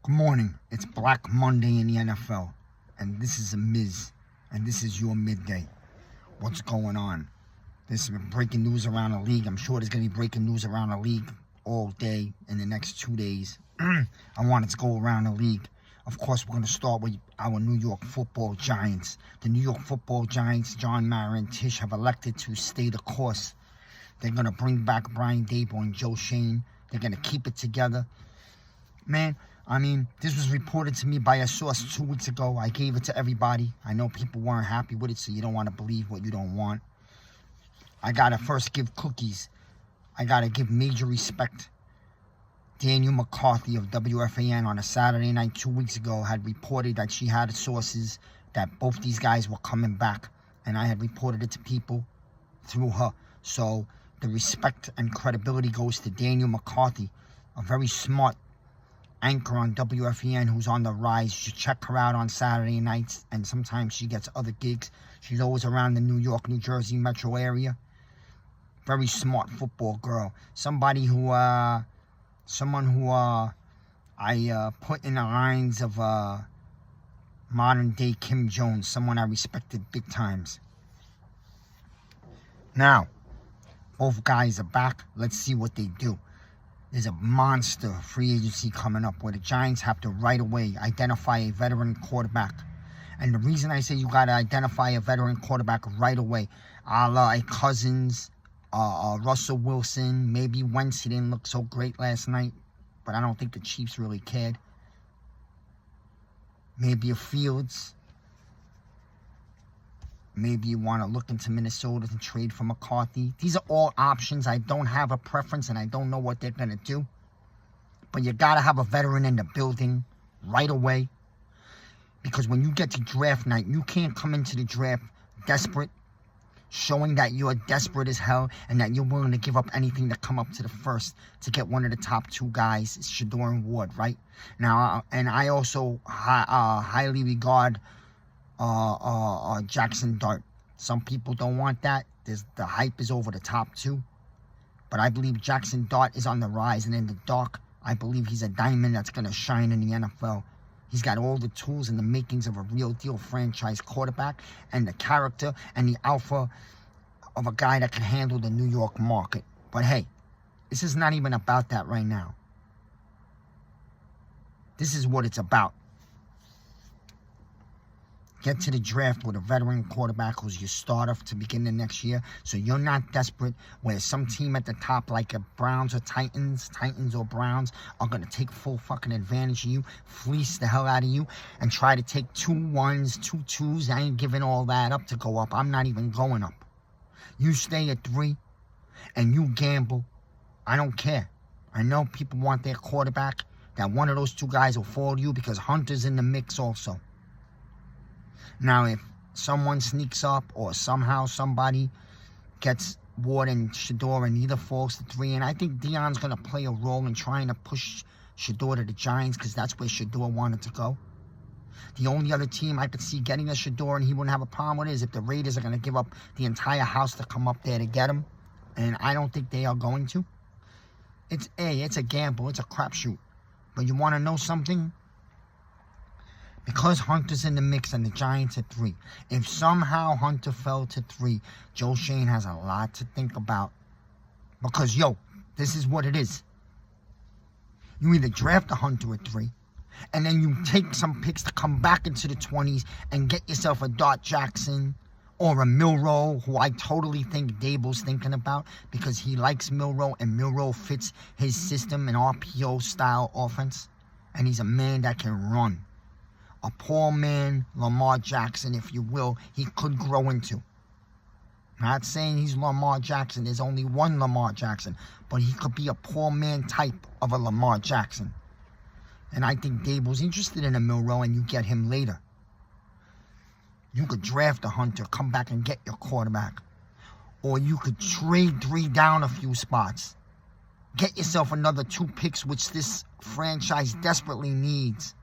Good morning. It's Black Monday in the NFL, and this is a Miz, and this is your midday. What's going on? There's been breaking news around the league. I'm sure there's going to be breaking news around the league all day in the next 2 days. I wanted to go around the league. Of course, we're going to start with our New York Football Giants. The New York Football Giants, John Mara and Tish, have elected to stay the course. They're going to bring back Brian Daboll and Joe Shane. They're going to keep it together. Man, this was reported to me by a source 2 weeks ago. I gave it to everybody. I know people weren't happy with it, so you don't want to believe what you don't want. I got to first give cookies. I got to give major respect. Daniel McCarthy of WFAN on a Saturday night 2 weeks ago had reported that she had sources that both these guys were coming back. And I had reported it to people through her. So the respect and credibility goes to Daniel McCarthy, a very smart anchor on WFAN who's on the rise. You should check her out on Saturday nights, and sometimes she gets other gigs. She's always around the New York, New Jersey metro area. Very smart football girl. Someone who I put in the lines of modern day Kim Jones, someone I respected big times. Now, both guys are back. Let's see what they do. There's a monster free agency coming up where the Giants have to right away identify a veteran quarterback. And the reason I say you got to identify a veteran quarterback right away, a la a Cousins, Russell Wilson, maybe Wentz. He didn't look so great last night, but I don't think the Chiefs really cared. Maybe a Fields. Maybe you want to look into Minnesota and trade for McCarthy. These are all options. I don't have a preference, and I don't know what they're going to do. But you got to have a veteran in the building right away. Because when you get to draft night, you can't come into the draft desperate, showing that you're desperate as hell and that you're willing to give up anything to come up to the first to get one of the top 2 guys, Shador and Ward, right? Now, and I also highly regard Jackson Dart. Some people don't want that. The hype is over the top 2. But I believe Jackson Dart is on the rise, and in the dark, I believe he's a diamond that's going to shine in the NFL. He's got all the tools and the makings of a real deal franchise quarterback, and the character and the alpha of a guy that can handle the New York market. But hey, this is not even about that right now. This is what it's about. Get to the draft with a veteran quarterback who's your starter to begin the next year, so you're not desperate where some team at the top like a Browns or Titans or Browns are going to take full fucking advantage of you, fleece the hell out of you, and try to take 2 1s, 2 2s. I ain't giving all that up to go up. I'm not even going up. You stay at 3 and you gamble. I don't care. I know people want their quarterback. That one of those 2 guys will fall to you because Hunter's in the mix also. Now, if someone sneaks up or somehow somebody gets Ward and Shador and either falls to 3, and I think Deion's going to play a role in trying to push Shador to the Giants because that's where Shador wanted to go. The only other team I could see getting a Shador and he wouldn't have a problem with it is if the Raiders are going to give up the entire house to come up there to get him, and I don't think they are going to. It's a gamble. It's a crapshoot. But you want to know something? Because Hunter's in the mix and the Giants at 3, if somehow Hunter fell to 3, Joe Shane has a lot to think about. Because, this is what it is. You either draft a Hunter at 3, and then you take some picks to come back into the 20s and get yourself a Dart Jackson or a Milroe, who I totally think Daboll's thinking about because he likes Milroe and Milroe fits his system and RPO-style offense. And he's a man that can run. A poor man, Lamar Jackson, if you will, he could grow into. Not saying he's Lamar Jackson. There's only one Lamar Jackson. But he could be a poor man type of a Lamar Jackson. And I think Daboll's interested in a Milroe, and you get him later. You could draft a Hunter, come back and get your quarterback. Or you could trade 3 down a few spots. Get yourself another 2 picks, which this franchise desperately needs.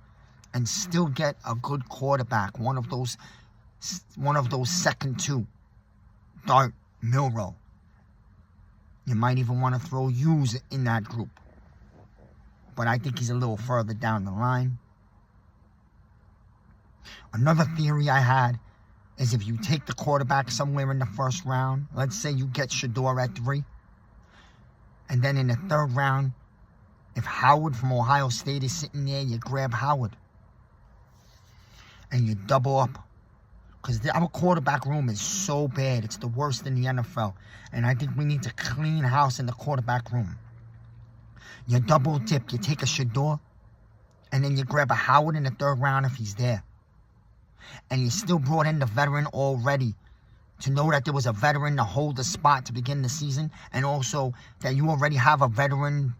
And still get a good quarterback, one of those second 2, Dart, Milroe. You might even want to throw Hughes in that group. but I think he's a little further down the line. Another theory I had is if you take the quarterback somewhere in the first round, let's say you get Shador at 3, and then in the third round, if Howard from Ohio State is sitting there, you grab Howard and you double up. Because our quarterback room is so bad. It's the worst in the NFL. And I think we need to clean house in the quarterback room. You double dip. You take a Shador. And then you grab a Howard in the third round if he's there. And you still brought in the veteran already. To know that there was a veteran to hold the spot to begin the season. And also that you already have a veteran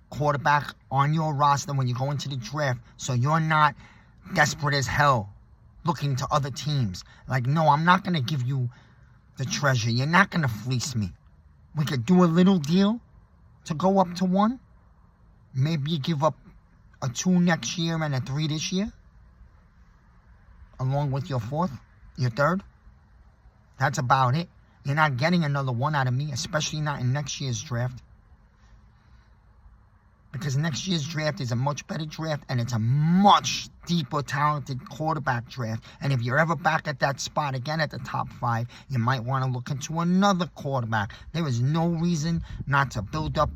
quarterback on your roster when you go into the draft. So you're not desperate as hell looking to other teams. Like, no, I'm not going to give you the treasure. You're not going to fleece me. We could do a little deal to go up to 1. Maybe you give up a 2 next year and a 3 this year. Along with your 4th, your 3rd. That's about it. You're not getting another 1 out of me, especially not in next year's draft. Because next year's draft is a much better draft, and it's a much deeper, talented quarterback draft. And if you're ever back at that spot again at the top 5, you might want to look into another quarterback. There is no reason not to build up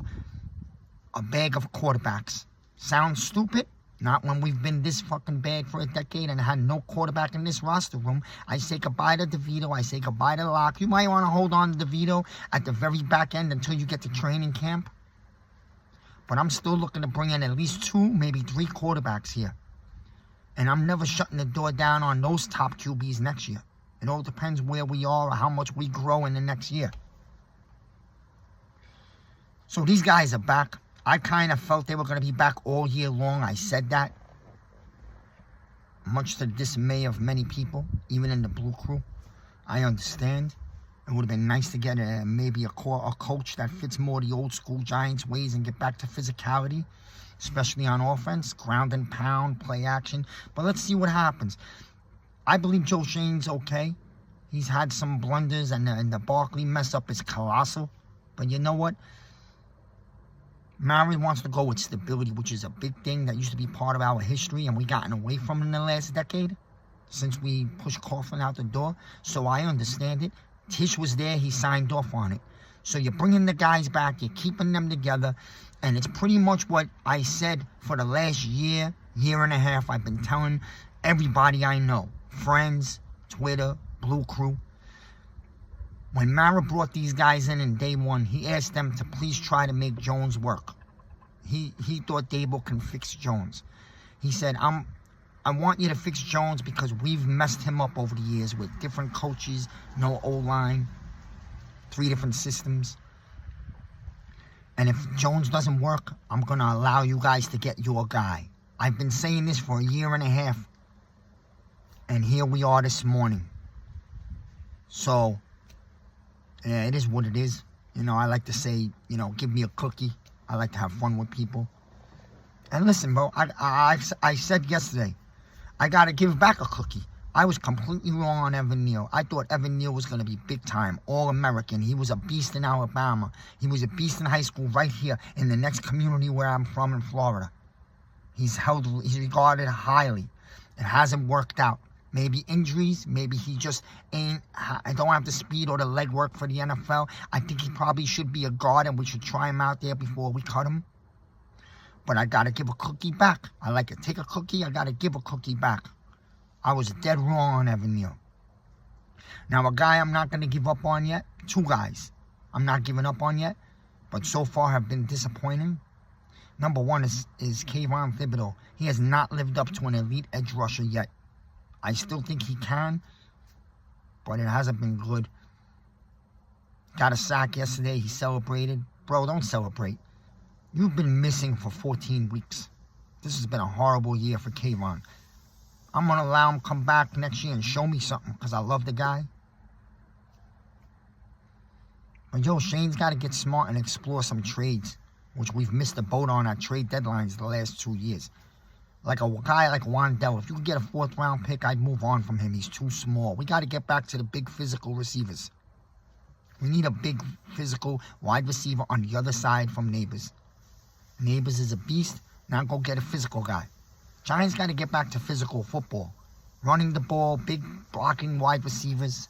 a bag of quarterbacks. Sounds stupid? Not when we've been this fucking bad for a decade and had no quarterback in this roster room. I say goodbye to DeVito. I say goodbye to Locke. You might want to hold on to DeVito at the very back end until you get to training camp. But I'm still looking to bring in at least 2, maybe 3 quarterbacks here. And I'm never shutting the door down on those top QBs next year. It all depends where we are or how much we grow in the next year. So these guys are back. I kind of felt they were going to be back all year long. I said that. Much to the dismay of many people, even in the Blue Crew. I understand. It would have been nice to get maybe a coach that fits more the old school Giants ways and get back to physicality, especially on offense, ground and pound, play action. But let's see what happens. I believe Joe Shane's okay. He's had some blunders, and the Barkley mess up is colossal. But you know what? Mary wants to go with stability, which is a big thing that used to be part of our history, and we gotten away from in the last decade since we pushed Coughlin out the door. So I understand it. Tish was there, he signed off on it. So you're bringing the guys back, you're keeping them together, and it's pretty much what I said for the last year and a half. I've been telling everybody I know, friends, Twitter, Blue Crew. When Mara brought these guys in day 1, he asked them to please try to make Jones work. He thought Dable can fix Jones. He said, I want you to fix Jones because we've messed him up over the years with different coaches, no O-line, 3 different systems. And if Jones doesn't work, I'm going to allow you guys to get your guy. I've been saying this for a year and a half. And here we are this morning. So, yeah, it is what it is. You know, I like to say, you know, give me a cookie. I like to have fun with people. And listen, bro, I said yesterday, I got to give back a cookie. I was completely wrong on Evan Neal. I thought Evan Neal was going to be big time, All-American. He was a beast in Alabama. He was a beast in high school right here in the next community where I'm from in Florida. He's regarded highly. It hasn't worked out. Maybe injuries, maybe he just I don't have the speed or the leg work for the NFL. I think he probably should be a guard and we should try him out there before we cut him. But I got to give a cookie back. I like to take a cookie, I got to give a cookie back. I was dead wrong on Evan Neal. Now, a guy I'm not going to give up on yet, 2 guys I'm not giving up on yet, but so far have been disappointing. Number 1 is Kayvon Thibodeau. He has not lived up to an elite edge rusher yet. I still think he can, but it hasn't been good. Got a sack yesterday. He celebrated. Bro, don't celebrate. You've been missing for 14 weeks. This has been a horrible year for Kayvon. I'm going to allow him to come back next year and show me something because I love the guy. But, yo, Shane's got to get smart and explore some trades, which we've missed the boat on at trade deadlines the last 2 years. Like a guy like Wandell, if you could get a 4th-round pick, I'd move on from him. He's too small. We got to get back to the big physical receivers. We need a big physical wide receiver on the other side from Neighbors. Neighbors is a beast, Now go get a physical guy. Giants got to get back to physical football. Running the ball, big blocking wide receivers.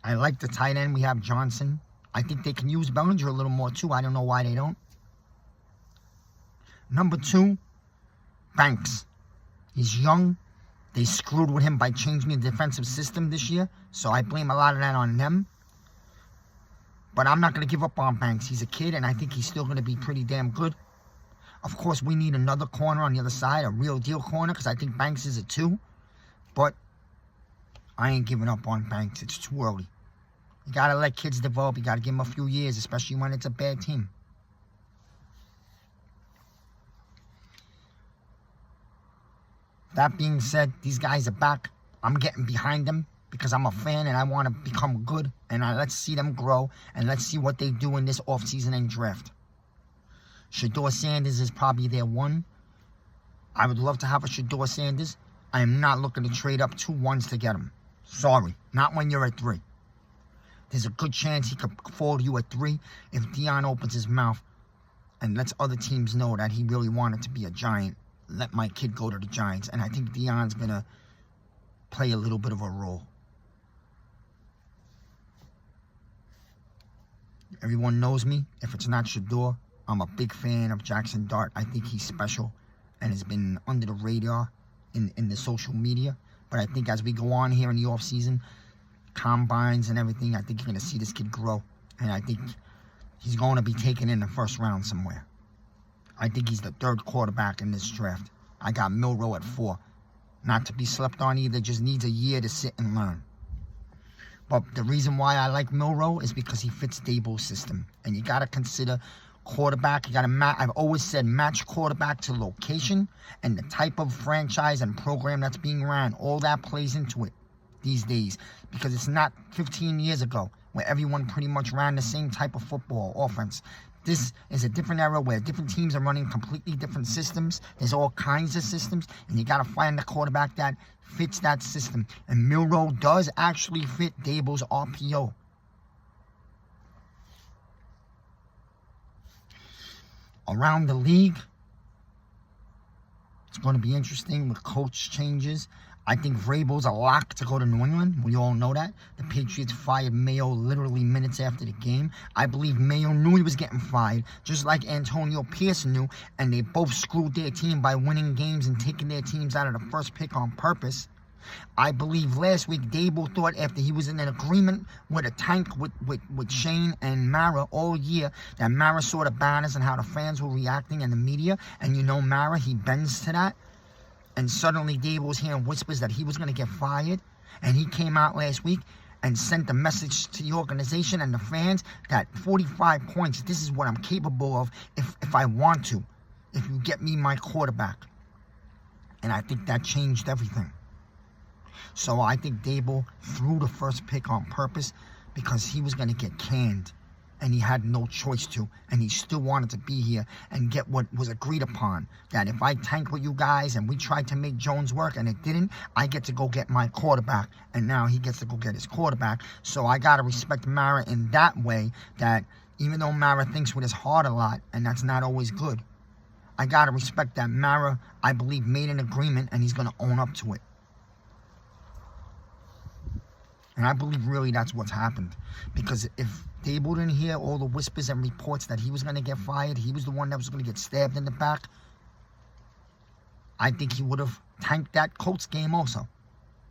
I like the tight end. We have Johnson. I think they can use Bellinger a little more too. I don't know why they don't. Number 2, Banks. He's young. They screwed with him by changing the defensive system this year. So I blame a lot of that on them. But I'm not going to give up on Banks. He's a kid, and I think he's still going to be pretty damn good. Of course, we need another corner on the other side, a real deal corner, because I think Banks is a 2. But I ain't giving up on Banks. It's too early. You got to let kids develop. You got to give them a few years, especially when it's a bad team. That being said, these guys are back. I'm getting behind them because I'm a fan and I want to become good. And let's see them grow and let's see what they do in this offseason and draft. Shedeur Sanders is probably their 1. I would love to have a Shedeur Sanders. I am not looking to trade up 2 1s to get him. Sorry, not when you're at 3. There's a good chance he could fall to you at 3 if Deion opens his mouth and lets other teams know that he really wanted to be a Giant. Let my kid go to the Giants. And I think Deion's going to play a little bit of a role. Everyone knows me. If it's not Shedeur, I'm a big fan of Jackson Dart. I think he's special and has been under the radar in the social media. But I think as we go on here in the offseason, combines and everything, I think you're going to see this kid grow. And I think he's going to be taken in the first round somewhere. I think he's the 3rd quarterback in this draft. I got Milroe at 4. Not to be slept on either, just needs a year to sit and learn. But the reason why I like Milroe is because he fits Daboll's system. And you got to consider quarterback. You got to I've always said match quarterback to location and the type of franchise and program that's being ran. All that plays into it these days. Because it's not 15 years ago where everyone pretty much ran the same type of football offense. This is a different era where different teams are running completely different systems. There's all kinds of systems, and you got to find the quarterback that fits that system. And Milroe does actually fit Daboll's RPO. Around the league, it's going to be interesting with coach changes. I think Vrabel's a lock to go to New England. We all know that. The Patriots fired Mayo literally minutes after the game. I believe Mayo knew he was getting fired, just like Antonio Pierce knew, and they both screwed their team by winning games and taking their teams out of the first pick on purpose. I believe last week Daboll thought after he was in an agreement with a tank with Shane and Mara all year that Mara saw the banners and how the fans were reacting and the media, and you know Mara, he bends to that. And suddenly Daboll was hearing whispers that he was going to get fired. And he came out last week and sent a message to the organization and the fans that 45 points, this is what I'm capable of if I want to. If you get me my quarterback. And I think that changed everything. So I think Daboll threw the first pick on purpose because he was going to get canned. And he had no choice to, and he still wanted to be here and get what was agreed upon. That if I tank with you guys and we tried to make Jones work and it didn't, I get to go get my quarterback. And now he gets to go get his quarterback. So I got to respect Mara in that way, that even though Mara thinks with his heart a lot, and that's not always good, I got to respect that Mara, I believe, made an agreement and he's going to own up to it. And I believe really that's what's happened. Because if Daboll didn't hear all the whispers and reports that he was going to get fired, he was the one that was going to get stabbed in the back, I think he would have tanked that Colts game also,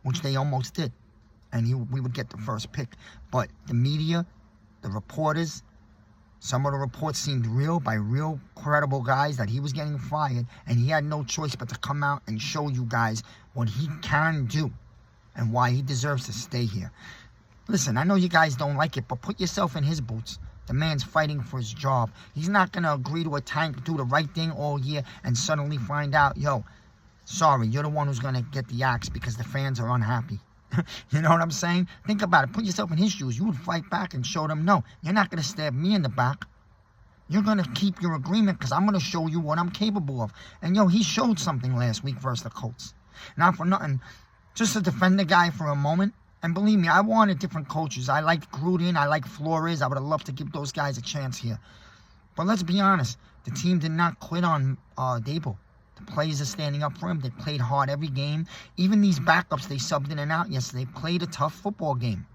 which they almost did. And we would get the first pick. But the media, the reporters, some of the reports seemed real by real credible guys that he was getting fired. And he had no choice but to come out and show you guys what he can do and why he deserves to stay here. Listen, I know you guys don't like it, but put yourself in his boots. The man's fighting for his job. He's not going to agree to a tank, do the right thing all year, and suddenly find out, yo, sorry, you're the one who's going to get the axe because the fans are unhappy. You know what I'm saying? Think about it. Put yourself in his shoes. You would fight back and show them, no, you're not going to stab me in the back. You're going to keep your agreement because I'm going to show you what I'm capable of. And, yo, he showed something last week versus the Colts. Not for nothing. Just to defend the guy for a moment. And believe me, I wanted different coaches. I liked Gruden. I liked Flores. I would have loved to give those guys a chance here. But let's be honest, the team did not quit on Dable. The players are standing up for him. They played hard every game. Even these backups they subbed in and out yesterday played a tough football game.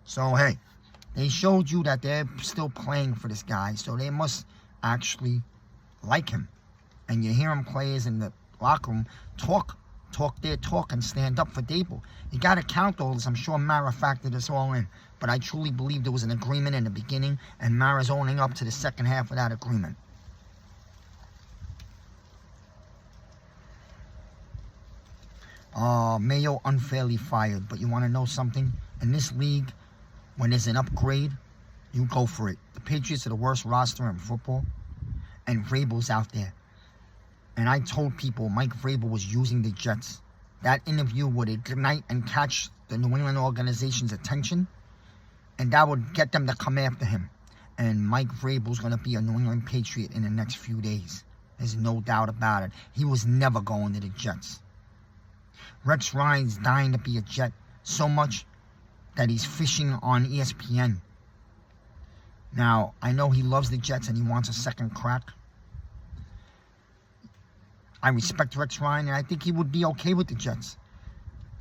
So, hey, they showed you that they're still playing for this guy. So they must actually like him. And you hear him players in the locker room talk their talk and stand up for Dable. You got to count all this. I'm sure Mara factored this all in. But I truly believe there was an agreement in the beginning, and Mara's owning up to the second half of that agreement. Mayo unfairly fired. But you want to know something? In this league, when there's an upgrade, you go for it. The Patriots are the worst roster in football, and Vrabel's out there. And I told people Mike Vrabel was using the Jets. That interview would ignite and catch the New England organization's attention, and that would get them to come after him. And Mike Vrabel's going to be a New England Patriot in the next few days. There's no doubt about it. He was never going to the Jets. Rex Ryan's dying to be a Jet so much that he's fishing on ESPN. Now, I know he loves the Jets and he wants a second crack. I respect Rex Ryan, and I think he would be okay with the Jets.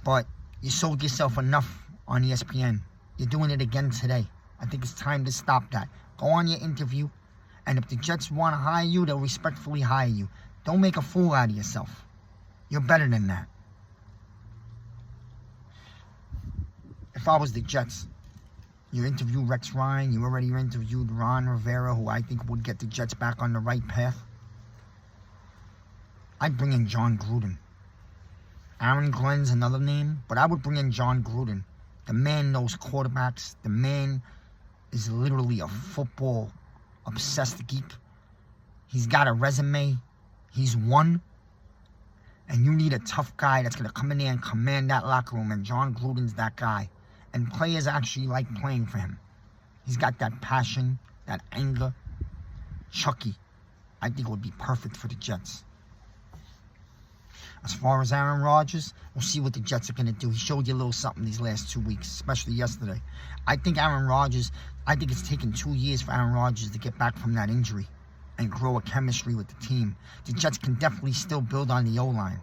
But you sold yourself enough on ESPN. You're doing it again today. I think it's time to stop that. Go on your interview, and if the Jets want to hire you, they'll respectfully hire you. Don't make a fool out of yourself. You're better than that. If I was the Jets, you interview Rex Ryan, you already interviewed Ron Rivera, who I think would get the Jets back on the right path. I'd bring in John Gruden. Aaron Glenn's another name, but I would bring in John Gruden. The man knows quarterbacks. The man is literally a football-obsessed geek. He's got a resume. He's won. And you need a tough guy that's going to come in there and command that locker room, and John Gruden's that guy. And players actually like playing for him. He's got that passion, that anger. Chucky, I think, would be perfect for the Jets. As far as Aaron Rodgers, we'll see what the Jets are going to do. He showed you a little something these last 2 weeks, especially yesterday. I think it's taken 2 years for Aaron Rodgers to get back from that injury and grow a chemistry with the team. The Jets can definitely still build on the O-line.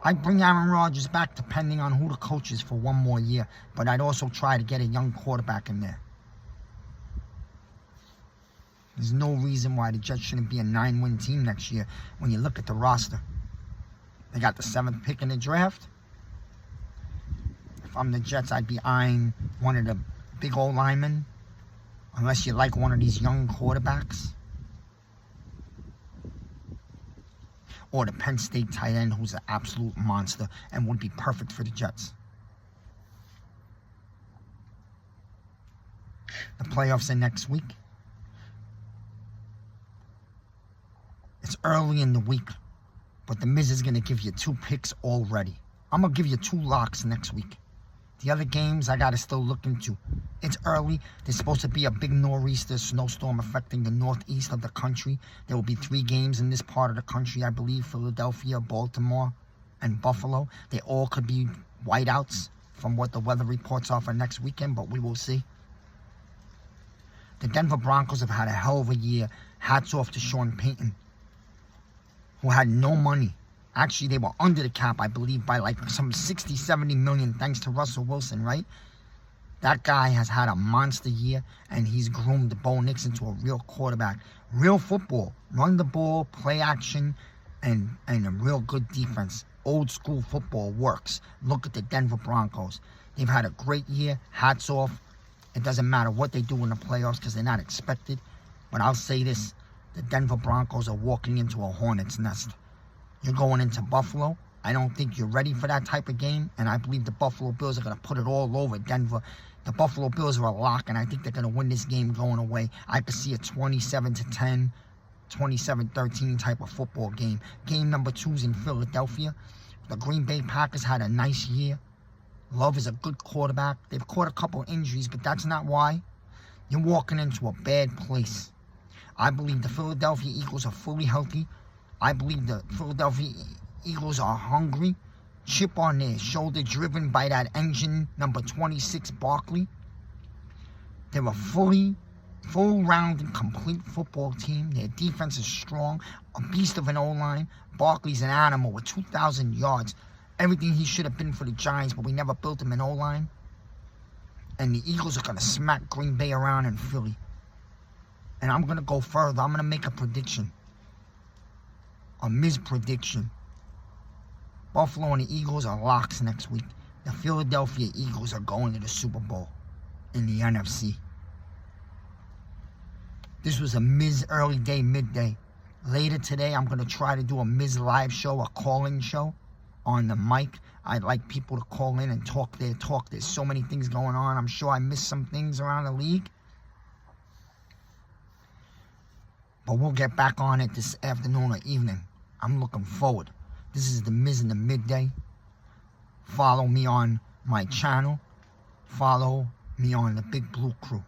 I'd bring Aaron Rodgers back depending on who the coach is for one more year, but I'd also try to get a young quarterback in there. There's no reason why the Jets shouldn't be a 9-win team next year when you look at the roster. They got the 7th pick in the draft. If I'm the Jets, I'd be eyeing one of the big old linemen, unless you like one of these young quarterbacks. Or the Penn State tight end, who's an absolute monster and would be perfect for the Jets. The playoffs are next week. It's early in the week, but the Miz is going to give you 2 picks already. I'm going to give you 2 locks next week. The other games I got to still look into. It's early. There's supposed to be a big nor'easter snowstorm affecting the northeast of the country. There will be 3 games in this part of the country, I believe: Philadelphia, Baltimore, and Buffalo. They all could be whiteouts from what the weather reports are for next weekend, but we will see. The Denver Broncos have had a hell of a year. Hats off to Sean Payton, who had no money. Actually, they were under the cap, I believe, by like some 60, 70 million, thanks to Russell Wilson, right? That guy has had a monster year, and he's groomed Bo Nix into a real quarterback. Real football. Run the ball, play action, and a real good defense. Old school football works. Look at the Denver Broncos. They've had a great year. Hats off. It doesn't matter what they do in the playoffs because they're not expected. But I'll say this. The Denver Broncos are walking into a hornet's nest. You're going into Buffalo. I don't think you're ready for that type of game, and I believe the Buffalo Bills are going to put it all over Denver. The Buffalo Bills are a lock, and I think they're going to win this game going away. I could see a 27-10, 27-13 type of football game. Game number 2 is in Philadelphia. The Green Bay Packers had a nice year. Love is a good quarterback. They've caught a couple injuries, but that's not why. You're walking into a bad place. I believe the Philadelphia Eagles are fully healthy. I believe the Philadelphia Eagles are hungry. Chip on their shoulder, driven by that engine, number 26, Barkley. They're a full-rounded, complete football team. Their defense is strong. A beast of an O-line. Barkley's an animal with 2,000 yards. Everything he should have been for the Giants, but we never built him an O-line. And the Eagles are going to smack Green Bay around in Philly. And I'm going to go further. I'm going to make a prediction. A Miz prediction. Buffalo and the Eagles are locks next week. The Philadelphia Eagles are going to the Super Bowl in the NFC. This was a Miz early day, midday. Later today, I'm going to try to do a Miz live show, a call-in show on the mic. I'd like people to call in and talk their talk. There's so many things going on. I'm sure I missed some things around the league. But we'll get back on it this afternoon or evening. I'm looking forward. This is the Miz in the midday. Follow me on my channel. Follow me on the Big Blue Crew.